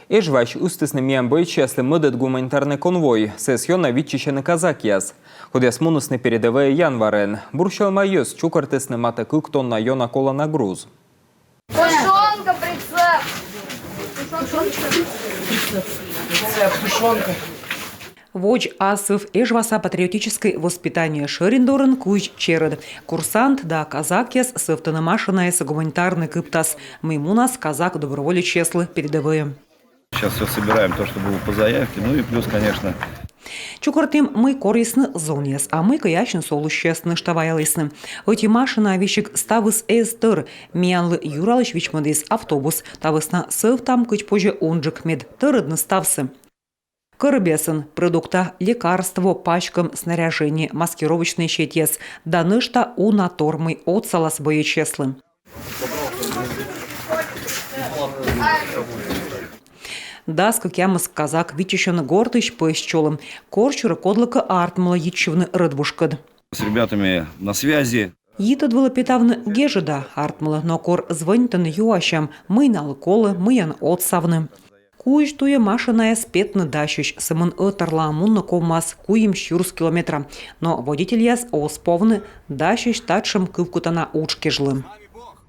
Ежвач устисным ямбой чесли мыдет гуманитарный конвой. Сессиона витчищены казакияс. Ходяс мунусны передовые январен. Бурщал майос чукартесны мата куктон на йона кола на груз. Тушенка, прицеп! Тушенка. Вож асыв эжваса патриотическое воспитание Шериндорен куч черед. Курсант да казакес сывтана машинаес гуманитарный кыптас. Маймунас казак доброволец чеслы передовые. Сейчас все собираем, то, что было по заявке. Ну и плюс, конечно, Чукартим мы корисны зоньяс, а мы каящин солущесны штаваялысны. Оти машина вещик ставыс эстер, миянлы юралыч вичмадис автобус, тавысна сыв там кыч позже онджик мед, тырыдны ставсы. Кырбесен, продукта, лекарство, пачкам, снаряжение, маскировочный щетес, да нышта унатормый от салас боечеслы. Даска кямыс казак вичищен гортыш поищолым, корчура кодлыка артмала ячивны рыдвушкад. с ребятами на связи. Йитад было питавны гежеда артмала, но кор звонитан юашам, мыйналы колы, мыян отсавны. Куич туя машиная спетны дащищ, сымын ытарла мунна ковмас, куим щурс километра. Но водитель яс осповны дащищ татшым кывкутана учкежлым.